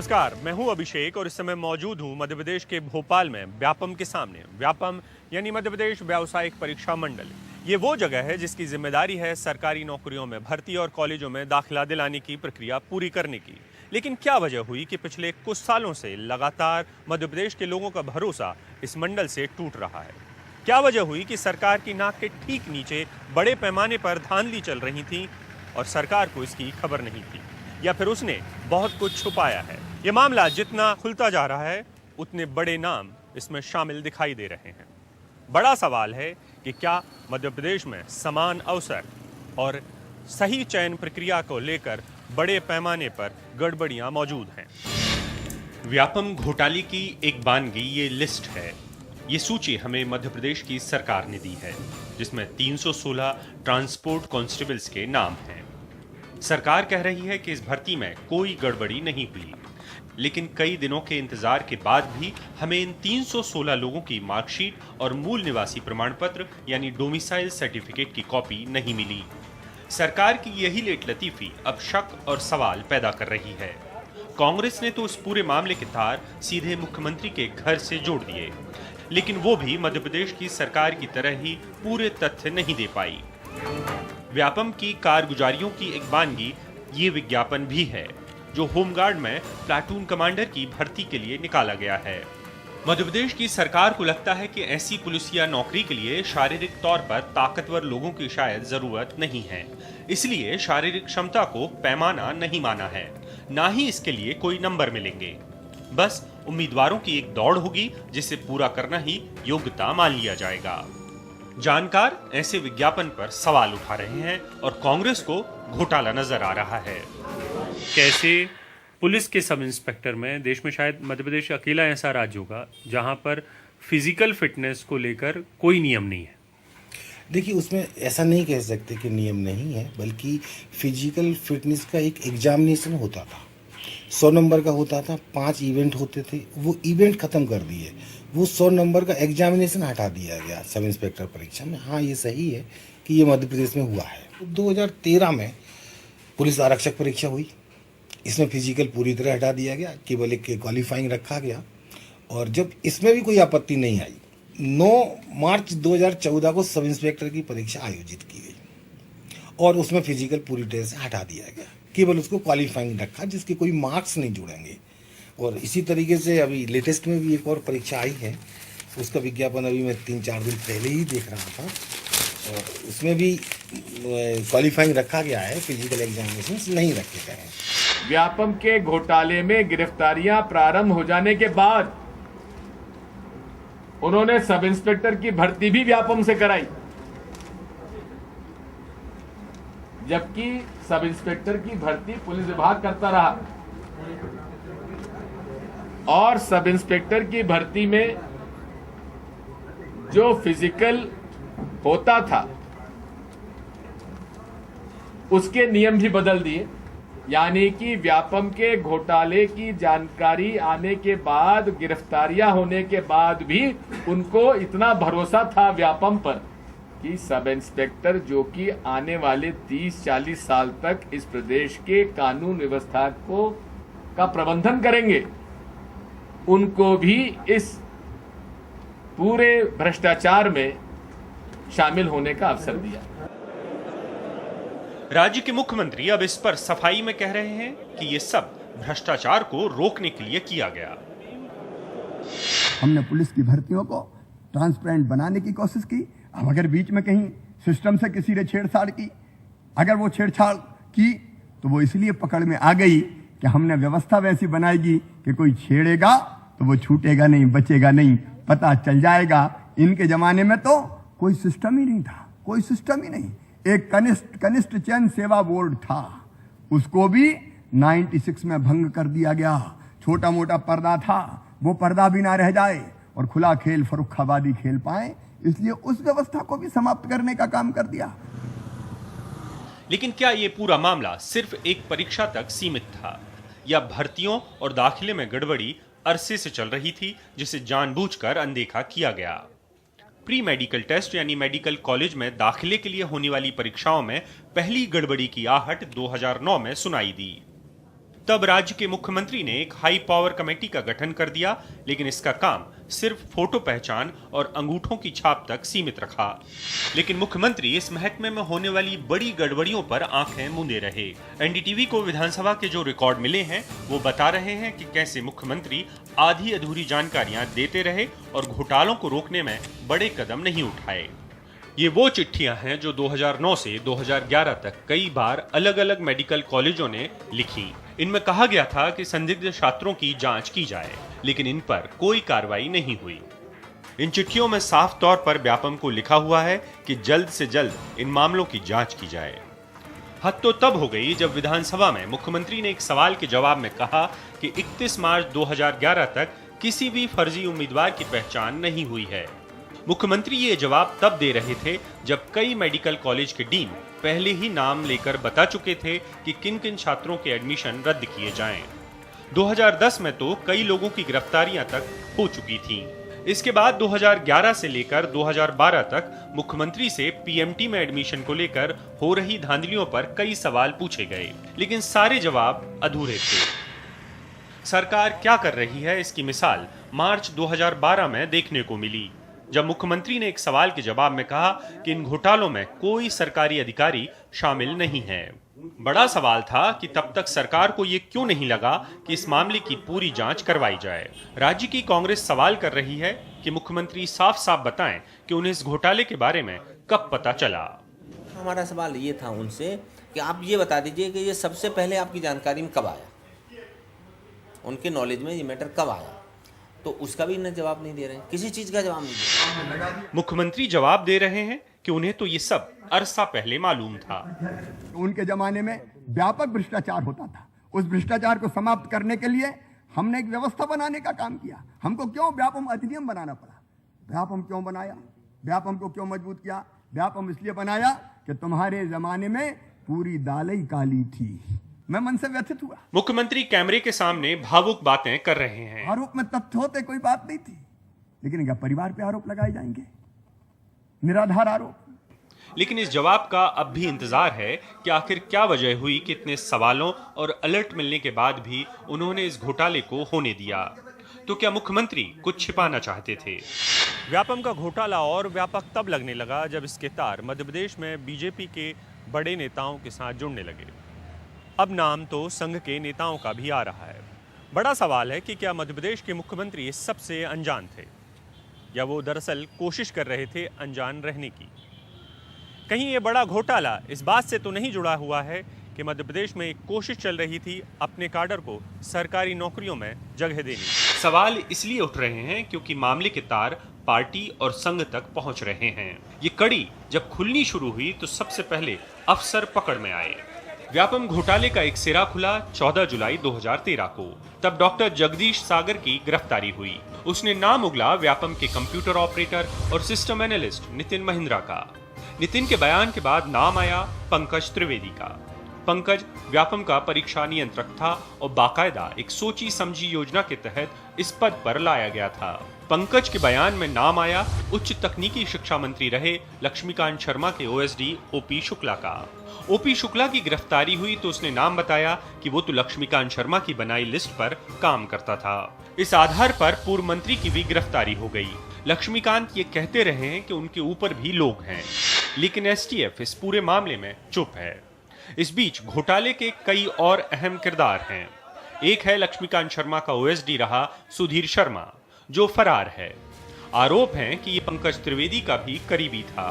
नमस्कार, मैं हूं अभिषेक और इस समय मौजूद हूं मध्य प्रदेश के भोपाल में व्यापम के सामने। व्यापम यानी मध्य प्रदेश व्यावसायिक परीक्षा मंडल। ये वो जगह है जिसकी जिम्मेदारी है सरकारी नौकरियों में भर्ती और कॉलेजों में दाखिला दिलाने की प्रक्रिया पूरी करने की। लेकिन क्या वजह हुई कि पिछले कुछ सालों से लगातार मध्य प्रदेश के लोगों का भरोसा इस मंडल से टूट रहा है? क्या वजह हुई कि सरकार की नाक के ठीक नीचे बड़े पैमाने पर धांधली चल रही थी और सरकार को इसकी खबर नहीं थी, या फिर उसने बहुत कुछ छुपाया है? ये मामला जितना खुलता जा रहा है उतने बड़े नाम इसमें शामिल दिखाई दे रहे हैं। बड़ा सवाल है कि क्या मध्य प्रदेश में समान अवसर और सही चयन प्रक्रिया को लेकर बड़े पैमाने पर गड़बड़ियां मौजूद हैं? व्यापम घोटाले की एक बानगी ये लिस्ट है। ये सूची हमें मध्य प्रदेश की सरकार ने दी है, जिसमें 316 ट्रांसपोर्ट कांस्टेबल्स के नाम हैं। सरकार कह रही है कि इस भर्ती में कोई गड़बड़ी नहीं हुई, लेकिन कई दिनों के इंतजार के बाद भी हमें इन 316 लोगों की मार्कशीट और मूल निवासी प्रमाण पत्र यानी डोमिसाइल सर्टिफिकेट की कॉपी नहीं मिली। सरकार की यही लेटलतीफी अब शक और सवाल पैदा कर रही है। कांग्रेस ने तो इस पूरे मामले के तार सीधे मुख्यमंत्री के घर से जोड़ दिए, लेकिन वो भी मध्य प्रदेश की सरकार की तरह ही पूरे तथ्य नहीं दे पाई। व्यापम की कारगुजारियों की एक बानगी ये विज्ञापन भी है, जो होमगार्ड में प्लाटून कमांडर की भर्ती के लिए निकाला गया है। मध्य प्रदेश की सरकार को लगता है कि ऐसी पुलिसिया नौकरी के लिए शारीरिक तौर पर ताकतवर लोगों की शायद जरूरत नहीं है, इसलिए शारीरिक क्षमता को पैमाना नहीं माना है, ना ही इसके लिए कोई नंबर मिलेंगे। बस उम्मीदवारों की एक दौड़ होगी जिसे पूरा करना ही योग्यता मान लिया जाएगा। जानकार ऐसे विज्ञापन पर सवाल उठा रहे हैं और कांग्रेस को घोटाला नजर आ रहा है। कैसे पुलिस के सब इंस्पेक्टर में देश में शायद मध्य प्रदेश अकेला ऐसा राज्य होगा जहां पर फिजिकल फिटनेस को लेकर कोई नियम नहीं है? देखिए, उसमें ऐसा नहीं कह सकते कि नियम नहीं है, बल्कि फिजिकल फिटनेस का एक एग्जामिनेशन होता था, 100 नंबर का होता था, 5 इवेंट होते थे। वो इवेंट ख़त्म कर दिए, वो 100 नंबर का एग्जामिनेशन हटा दिया गया सब इंस्पेक्टर परीक्षा में। हाँ, ये सही है कि ये मध्य प्रदेश में हुआ है। 2013 में पुलिस आरक्षक परीक्षा हुई, इसमें फिजिकल पूरी तरह हटा दिया गया, केवल एक क्वालिफाइंग रखा गया। और जब इसमें भी कोई आपत्ति नहीं आई, 9 मार्च 2014 को सब इंस्पेक्टर की परीक्षा आयोजित की गई और उसमें फिजिकल पूरी तरह से हटा दिया गया, केवल उसको क्वालिफाइंग रखा, जिसके कोई मार्क्स नहीं जुड़ेंगे। और इसी तरीके से अभी लेटेस्ट में भी एक और परीक्षा आई है, उसका विज्ञापन अभी मैं 3-4 दिन पहले ही देख रहा था, और उसमें भी क्वालिफाइंग रखा गया है, फिजिकल एग्जामिनेशन नहीं रखे गए हैं। व्यापम के घोटाले में गिरफ्तारियां प्रारंभ हो जाने के बाद उन्होंने सब इंस्पेक्टर की भर्ती भी व्यापम से कराई, जबकि सब इंस्पेक्टर की भर्ती पुलिस विभाग करता रहा। और सब इंस्पेक्टर की भर्ती में जो फिजिकल होता था उसके नियम भी बदल दिए, यानी कि व्यापम के घोटाले की जानकारी आने के बाद, गिरफ्तारियां होने के बाद भी उनको इतना भरोसा था व्यापम पर कि सब इंस्पेक्टर जो कि आने वाले 30-40 साल तक इस प्रदेश के कानून व्यवस्था का प्रबंधन करेंगे, उनको भी इस पूरे भ्रष्टाचार में शामिल होने का अवसर दिया। राज्य के मुख्यमंत्री अब इस पर सफाई में कह रहे हैं कि ये सब भ्रष्टाचार को रोकने के लिए किया गया। हमने पुलिस की भर्तियों को ट्रांसपेरेंट बनाने की कोशिश की। अब अगर बीच में कहीं सिस्टम से किसी ने छेड़छाड़ की, अगर वो छेड़छाड़ की तो वो इसलिए पकड़ में आ गई कि हमने व्यवस्था वैसी बनाएगी कि कोई छेड़ेगा तो वो छूटेगा नहीं, बचेगा नहीं, पता चल जाएगा। इनके जमाने में तो कोई सिस्टम ही नहीं था, कोई सिस्टम ही नहीं। एक कनिष्ठ चयन सेवा बोर्ड था, उसको भी 96 में भंग कर दिया गया। छोटा मोटा पर्दा था, वो पर्दा भी ना रह जाए और खुला खेल फरुखाबादी खेल पाए, इसलिए उस व्यवस्था को भी समाप्त करने का काम कर दिया। लेकिन क्या ये पूरा मामला सिर्फ एक परीक्षा तक सीमित था, या भर्तियों और दाखिले में गड़बड़ी अरसे से चल रही थी जिसे जानबूझकर अनदेखा किया गया? प्री मेडिकल टेस्ट यानी मेडिकल कॉलेज में दाखिले के लिए होने वाली परीक्षाओं में पहली गड़बड़ी की आहट 2009 में सुनाई दी। तब राज्य के मुख्यमंत्री ने एक हाई पावर कमेटी का गठन कर दिया, लेकिन इसका काम सिर्फ फोटो पहचान और अंगूठों की छाप तक सीमित रखा। लेकिन मुख्यमंत्री इस महकमे में होने वाली बड़ी गड़बड़ियों पर आंखें मूंदे रहे। एनडीटीवी को विधानसभा के जो रिकॉर्ड मिले हैं वो बता रहे हैं कि कैसे मुख्यमंत्री आधी अधूरी जानकारियां देते रहे और घोटालों को रोकने में बड़े कदम नहीं उठाए। ये वो चिट्ठियां हैं जो 2009 से 2011 तक कई बार अलग अलग मेडिकल कॉलेजों ने लिखी। इनमें कहा गया था कि संदिग्ध छात्रों की जांच की जाए, लेकिन इन पर कोई कार्रवाई नहीं हुई। इन चिट्ठियों में साफ तौर पर व्यापम को लिखा हुआ है कि जल्द से जल्द इन मामलों की जांच की जाए। हद तो तब हो गई जब विधानसभा में मुख्यमंत्री ने एक सवाल के जवाब में कहा कि 31 मार्च 2011 तक किसी भी फर्जी उम्मीदवार की पहचान नहीं हुई है। मुख्यमंत्री ये जवाब तब दे रहे थे जब कई मेडिकल कॉलेज के डीन पहले ही नाम लेकर बता चुके थे कि किन किन छात्रों के एडमिशन रद्द किए जाएं। 2010 में तो कई लोगों की गिरफ्तारियां तक हो चुकी थीं। इसके बाद 2011 से लेकर 2012 तक मुख्यमंत्री से पीएमटी में एडमिशन को लेकर हो रही धांधलियों पर कई सवाल पूछे गए, लेकिन सारे जवाब अधूरे थे। सरकार क्या कर रही है, इसकी मिसाल मार्च 2012 में देखने को मिली, जब मुख्यमंत्री ने एक सवाल के जवाब में कहा कि इन घोटालों में कोई सरकारी अधिकारी शामिल नहीं है। बड़ा सवाल था कि तब तक सरकार को ये क्यों नहीं लगा कि इस मामले की पूरी जांच करवाई जाए। राज्य की कांग्रेस सवाल कर रही है कि मुख्यमंत्री साफ साफ बताएं कि उन्हें इस घोटाले के बारे में कब पता चला। हमारा सवाल ये था उनसे कि आप ये बता दीजिए कि ये सबसे पहले आपकी जानकारी में कब आया, उनके नॉलेज में ये मैटर कब आया, तो उसका भी इन्हें जवाब नहीं दे रहे हैं, किसी चीज का जवाब नहीं दे रहे। मुख्यमंत्री जवाब दे रहे हैं कि उन्हें तो ये सब अरसा पहले मालूम था। उनके जमाने में व्यापक भ्रष्टाचार होता था। उस भ्रष्टाचार को समाप्त करने के लिए हमने एक व्यवस्था बनाने का काम किया। हमको क्यों व्यापम अधिनियम बनाना पड़ा? व्यापम क्यों बनाया? व्यापम को क्यों मजबूत किया? व्यापम इसलिए बनाया कि तुम्हारे जमाने में पूरी दाल ही काली थी। मैं मन से व्यथित हुआ। मुख्यमंत्री कैमरे के सामने भावुक बातें कर रहे हैं। आरोप में तथ्य होते कोई बात नहीं थी, लेकिन क्या परिवार पे आरोप लगाए जाएंगे? निराधार आरोप। लेकिन इस जवाब का अब भी इंतजार है कि आखिर क्या वजह हुई कि इतने सवालों और अलर्ट मिलने के बाद भी उन्होंने इस घोटाले को होने दिया। तो क्या मुख्यमंत्री कुछ छिपाना चाहते थे? व्यापम का घोटाला और व्यापक तब लगने लगा जब इसके तार मध्य प्रदेश में बीजेपी के बड़े नेताओं के साथ जुड़ने लगे। अब नाम तो संघ के नेताओं का भी आ रहा है। बड़ा सवाल है कि क्या मध्य प्रदेश के मुख्यमंत्री इस सबसे अनजान थे, या वो दरअसल कोशिश कर रहे थे अनजान रहने की। कहीं ये बड़ा घोटाला इस बात से तो नहीं जुड़ा हुआ है कि मध्य प्रदेश में एक कोशिश चल रही थी अपने काडर को सरकारी नौकरियों में जगह देने की। सवाल इसलिए उठ रहे हैं क्योंकि मामले के तार पार्टी और संघ तक पहुंच रहे हैं। ये कड़ी जब खुलनी शुरू हुई तो सबसे पहले अफसर पकड़ में आए। व्यापम घोटाले का एक सिरा खुला 14 जुलाई 2013 को। तब डॉक्टर जगदीश सागर की गिरफ्तारी हुई। उसने नाम उगला व्यापम के कंप्यूटर ऑपरेटर और सिस्टम एनालिस्ट नितिन महिंद्रा का। नितिन के बयान के बाद नाम आया पंकज त्रिवेदी का। पंकज व्यापम का परीक्षा नियंत्रक था और बाकायदा एक सोची समझी योजना के तहत इस पद पर लाया गया था। पंकज के बयान में नाम आया उच्च तकनीकी शिक्षा मंत्री रहे लक्ष्मीकांत शर्मा के ओएसडी ओपी शुक्ला का। ओपी शुक्ला की गिरफ्तारी हुई तो उसने नाम बताया कि वो तो लक्ष्मीकांत शर्मा की बनाई लिस्ट पर काम करता था। इस आधार पर पूर्व मंत्री की भी गिरफ्तारी हो गई। लक्ष्मीकांत ये कहते रहे हैं कि उनके ऊपर भी लोग हैं, लेकिन एसटीएफ इस पूरे मामले में चुप है। इस बीच घोटाले के कई और अहम किरदार हैं। एक है लक्ष्मीकांत शर्मा का ओएसडी रहा सुधीर शर्मा, जो फरार है। आरोप है कि ये पंकज त्रिवेदी का भी करीबी था।